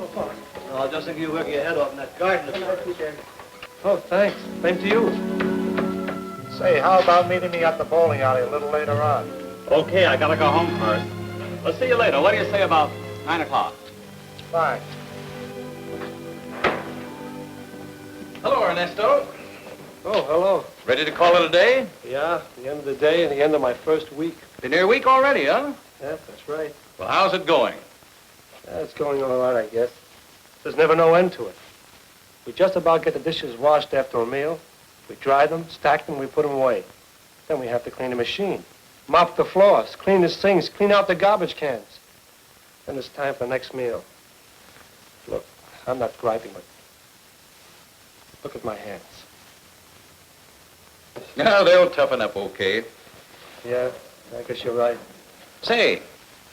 so far. Oh, just think you work your head off in that garden. Oh, thanks. Same to you. Say, how about meeting me at the bowling alley a little later on? Okay, I gotta go home first. We'll see you later. What do you say about 9 o'clock? Fine. Hello, Ernesto. Oh, hello. Ready to call it a day? Yeah, the end of the day and the end of my first week. Been here a week already, huh? Yeah, that's right. Well, how's it going? Yeah, it's going all right, I guess. There's never no end to it. We just about get the dishes washed after a meal. We dry them, stack them, we put them away. Then we have to clean the machine, mop the floors, clean the sinks, clean out the garbage cans. Then it's time for the next meal. Look, I'm not griping, but look at my hands. Yeah, they'll toughen up okay. Yeah, I guess you're right. Say,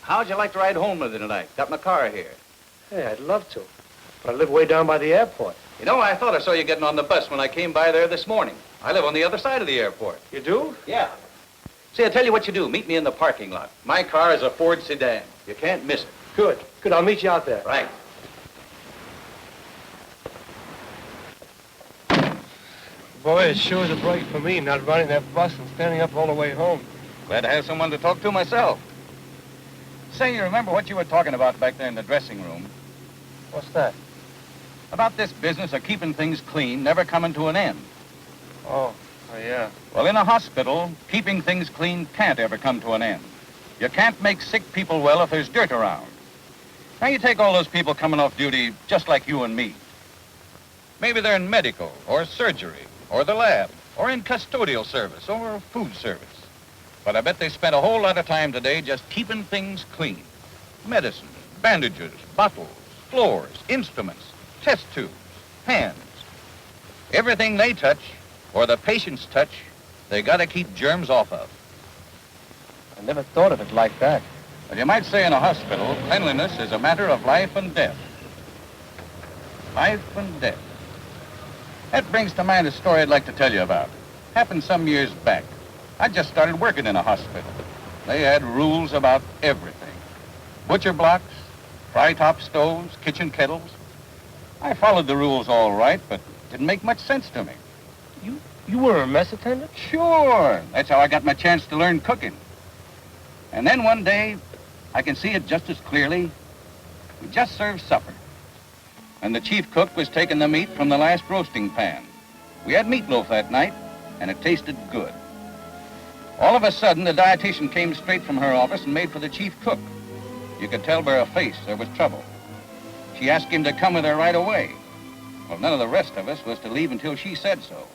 how'd you like to ride home with me tonight? Got my car here. Hey, I'd love to, but I live way down by the airport. You know, I thought I saw you getting on the bus when I came by there this morning. I live on the other side of the airport. You do? Yeah. See, I'll tell you what you do. Meet me in the parking lot. My car is a Ford sedan. You can't miss it. Good. Good. I'll meet you out there. Right. Boy, it sure is a break for me, not running that bus and standing up all the way home. Glad to have someone to talk to myself. Say, you remember what you were talking about back there in the dressing room? What's that? About this business of keeping things clean never coming to an end. Oh, yeah. Well, in a hospital, keeping things clean can't ever come to an end. You can't make sick people well if there's dirt around. Now, you take all those people coming off duty just like you and me. Maybe they're in medical or surgery or the lab or in custodial service or food service. But I bet they spent a whole lot of time today just keeping things clean. Medicine, bandages, bottles, floors, instruments, test tubes, hands. Everything they touch, or the patients touch, they gotta keep germs off of. I never thought of it like that. But you might say in a hospital, cleanliness is a matter of life and death. Life and death. That brings to mind a story I'd like to tell you about. Happened some years back. I just started working in a hospital. They had rules about everything. Butcher blocks, fry-top stoves, kitchen kettles. I followed the rules all right, but didn't make much sense to me. You were a mess attendant? Sure. That's how I got my chance to learn cooking. And then one day, I can see it just as clearly. We just served supper. And the chief cook was taking the meat from the last roasting pan. We had meatloaf that night, and it tasted good. All of a sudden, the dietitian came straight from her office and made for the chief cook. You could tell by her face there was trouble. She asked him to come with her right away. Well, none of the rest of us was to leave until she said so.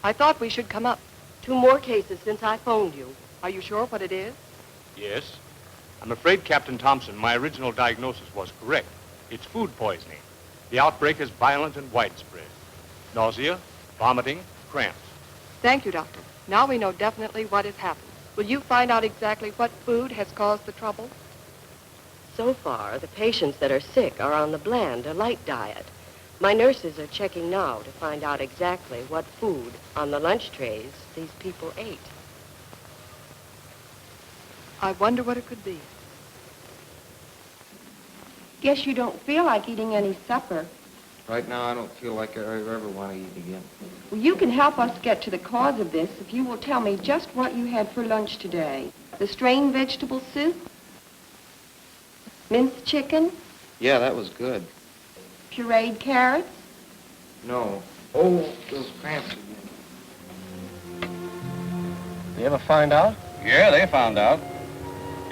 I thought we should come up. 2 more cases since I phoned you. Are you sure what it is? Yes. I'm afraid, Captain Thompson, my original diagnosis was correct. It's food poisoning. The outbreak is violent and widespread. Nausea, vomiting, cramps. Thank you, Doctor. Now we know definitely what has happened. Will you find out exactly what food has caused the trouble? So far, the patients that are sick are on the bland or light diet. My nurses are checking now to find out exactly what food on the lunch trays these people ate. I wonder what it could be. Guess you don't feel like eating any supper. Right now, I don't feel like I ever want to eat again. Well, you can help us get to the cause of this if you will tell me just what you had for lunch today. The strained vegetable soup? Minced chicken? Yeah, that was good. Pureed carrots? No. Oh, those cramps again. You ever find out? Yeah, they found out.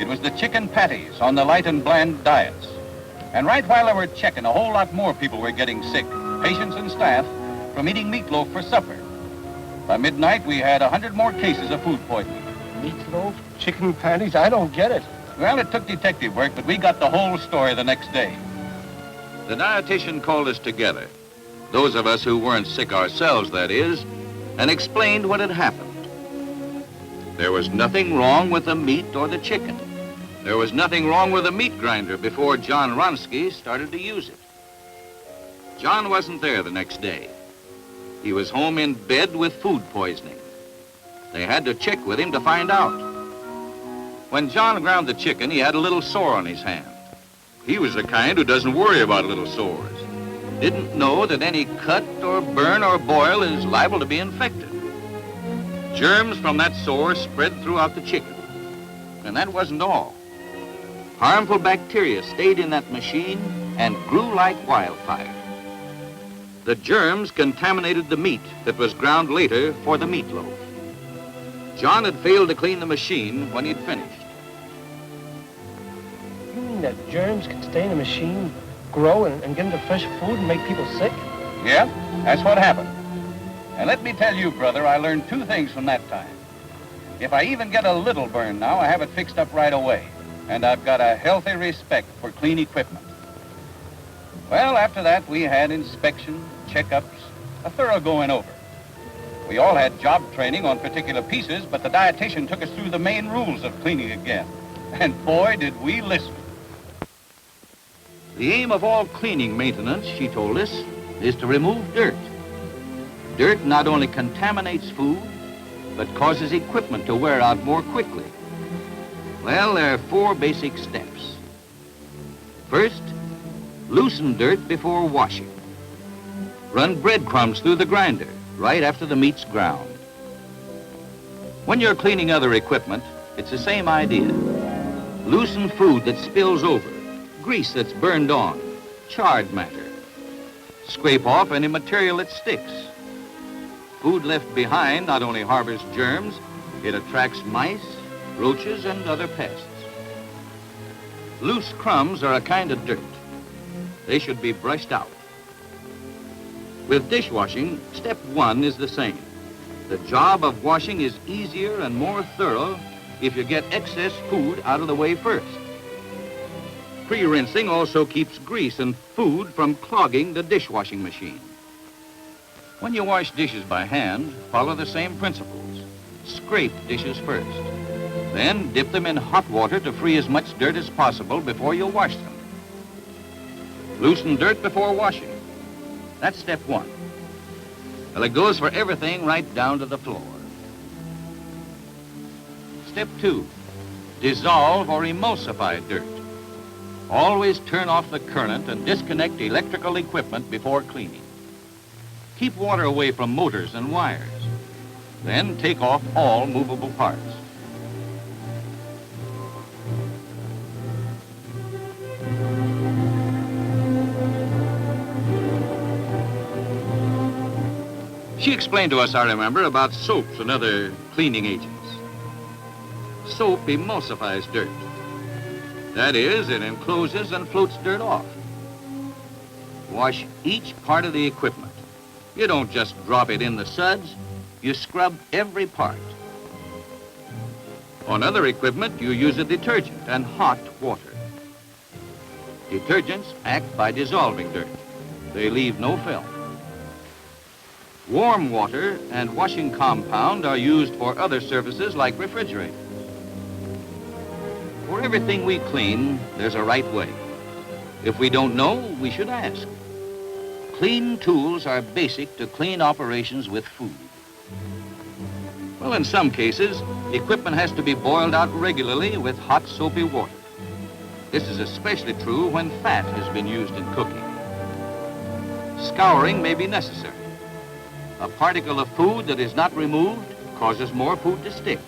It was the chicken patties on the light and bland diets. And right while they were checking, a whole lot more people were getting sick, patients and staff, from eating meatloaf for supper. By midnight, we had 100 more cases of food poisoning. Meatloaf? Chicken patties? I don't get it. Well, it took detective work, but we got the whole story the next day. The dietitian called us together, those of us who weren't sick ourselves, that is, and explained what had happened. There was nothing wrong with the meat or the chicken. There was nothing wrong with the meat grinder before John Ronsky started to use it. John wasn't there the next day. He was home in bed with food poisoning. They had to check with him to find out. When John ground the chicken, he had a little sore on his hand. He was the kind who doesn't worry about little sores. Didn't know that any cut or burn or boil is liable to be infected. Germs from that sore spread throughout the chicken. And that wasn't all. Harmful bacteria stayed in that machine and grew like wildfire. The germs contaminated the meat that was ground later for the meatloaf. John had failed to clean the machine when he'd finished. You mean that germs can stay in the machine, grow, and get into fresh food and make people sick? Yeah, that's what happened. And let me tell you, brother, I learned 2 things from that time. If I even get a little burn now, I have it fixed up right away. And I've got a healthy respect for clean equipment. Well, after that, we had inspection, checkups, a thorough going over. We all had job training on particular pieces, but the dietitian took us through the main rules of cleaning again. And boy, did we listen. The aim of all cleaning maintenance, she told us, is to remove dirt. Dirt not only contaminates food, but causes equipment to wear out more quickly. Well, there are 4 basic steps. First, loosen dirt before washing. Run breadcrumbs through the grinder right after the meat's ground. When you're cleaning other equipment, it's the same idea. Loosen food that spills over, grease that's burned on, charred matter. Scrape off any material that sticks. Food left behind not only harbors germs, it attracts mice, roaches, and other pests. Loose crumbs are a kind of dirt. They should be brushed out. With dishwashing, step 1 is the same. The job of washing is easier and more thorough if you get excess food out of the way first. Pre-rinsing also keeps grease and food from clogging the dishwashing machine. When you wash dishes by hand, follow the same principles. Scrape dishes first. Then dip them in hot water to free as much dirt as possible before you wash them. Loosen dirt before washing. That's step 1. Well, it goes for everything right down to the floor. Step 2, dissolve or emulsify dirt. Always turn off the current and disconnect electrical equipment before cleaning. Keep water away from motors and wires. Then take off all movable parts. She explained to us, I remember, about soaps and other cleaning agents. Soap emulsifies dirt. That is, it encloses and floats dirt off. Wash each part of the equipment. You don't just drop it in the suds, you scrub every part. On other equipment, you use a detergent and hot water. Detergents act by dissolving dirt. They leave no film. Warm water and washing compound are used for other surfaces like refrigerators. For everything we clean, there's a right way. If we don't know, we should ask. Clean tools are basic to clean operations with food. Well, in some cases, equipment has to be boiled out regularly with hot soapy water. This is especially true when fat has been used in cooking. Scouring may be necessary. A particle of food that is not removed causes more food to stick.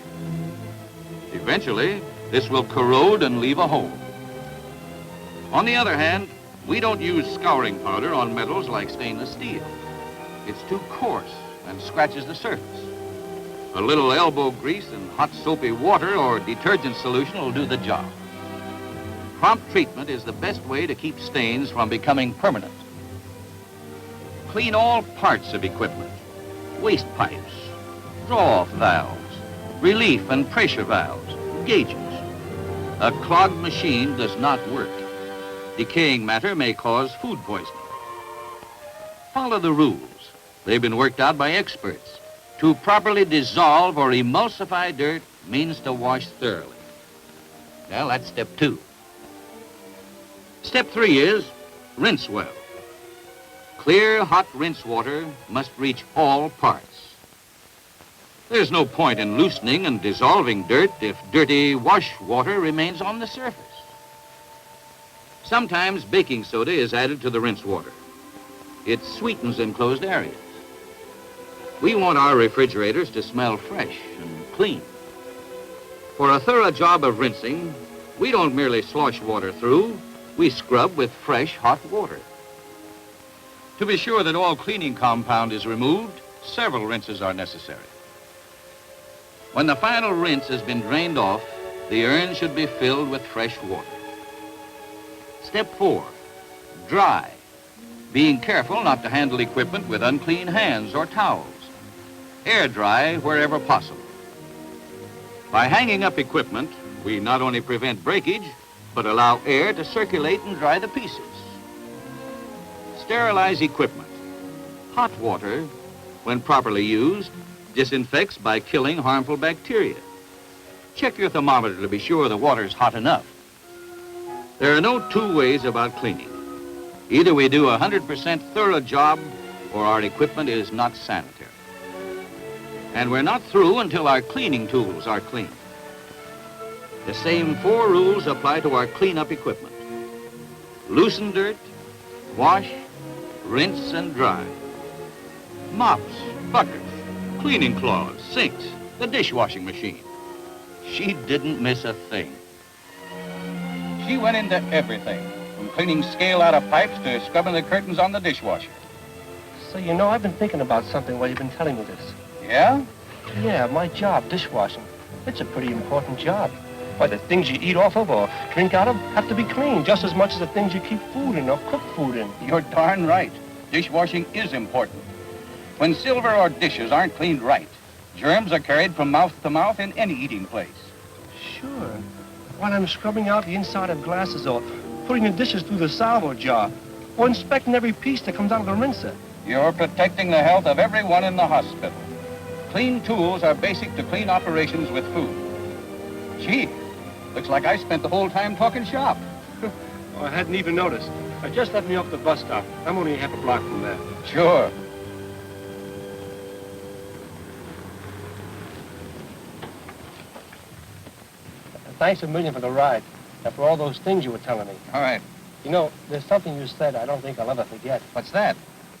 Eventually, this will corrode and leave a hole. On the other hand, we don't use scouring powder on metals like stainless steel. It's too coarse and scratches the surface. A little elbow grease and hot soapy water or detergent solution will do the job. Prompt treatment is the best way to keep stains from becoming permanent. Clean all parts of equipment. Waste pipes, draw-off valves, relief and pressure valves, gauges. A clogged machine does not work. Decaying matter may cause food poisoning. Follow the rules. They've been worked out by experts. To properly dissolve or emulsify dirt means to wash thoroughly. Well, that's step 2. Step 3 is rinse well. Clear, hot rinse water must reach all parts. There's no point in loosening and dissolving dirt if dirty wash water remains on the surface. Sometimes baking soda is added to the rinse water. It sweetens enclosed areas. We want our refrigerators to smell fresh and clean. For a thorough job of rinsing, we don't merely slosh water through, we scrub with fresh, hot water. To be sure that all cleaning compound is removed, several rinses are necessary. When the final rinse has been drained off, the urn should be filled with fresh water. Step 4, dry, being careful not to handle equipment with unclean hands or towels. Air dry wherever possible. By hanging up equipment, we not only prevent breakage, but allow air to circulate and dry the pieces. Sterilize equipment. Hot water, when properly used, disinfects by killing harmful bacteria. Check your thermometer to be sure the water's hot enough. There are no two ways about cleaning. Either we do a 100% thorough job or our equipment is not sanitary. And we're not through until our cleaning tools are clean. The same 4 rules apply to our cleanup equipment. Loosen dirt, wash, rinse and dry. Mops, buckets, cleaning cloths, sinks, the dishwashing machine. She didn't miss a thing. She went into everything, from cleaning scale out of pipes to scrubbing the curtains on the dishwasher. So, you know, I've been thinking about something while you've been telling me this. Yeah? Yeah, my job, dishwashing. It's a pretty important job. Why, the things you eat off of or drink out of have to be clean just as much as the things you keep food in or cook food in. You're darn right. Dishwashing is important. When silver or dishes aren't cleaned right, germs are carried from mouth to mouth in any eating place. Sure. While I'm scrubbing out the inside of glasses or putting the dishes through the salvo jar or inspecting every piece that comes out of the rinser. You're protecting the health of everyone in the hospital. Clean tools are basic to clean operations with food. Gee, looks like I spent the whole time talking shop. Oh, I hadn't even noticed. Just let me off the bus stop. I'm only half a block from there. Sure. Thanks a million for the ride and for all those things you were telling me. All right. You know, there's something you said I don't think I'll ever forget. What's that?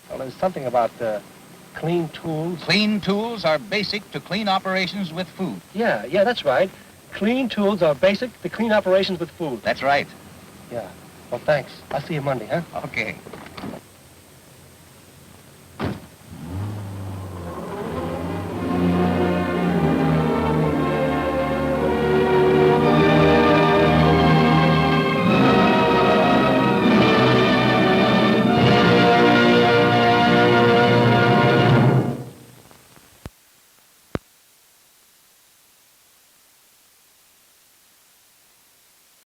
Well, there's something about clean tools. Clean tools are basic to clean operations with food. Yeah, that's right. Clean tools are basic to clean operations with food. That's right. Yeah. Well, thanks. I'll see you Monday, huh? Okay.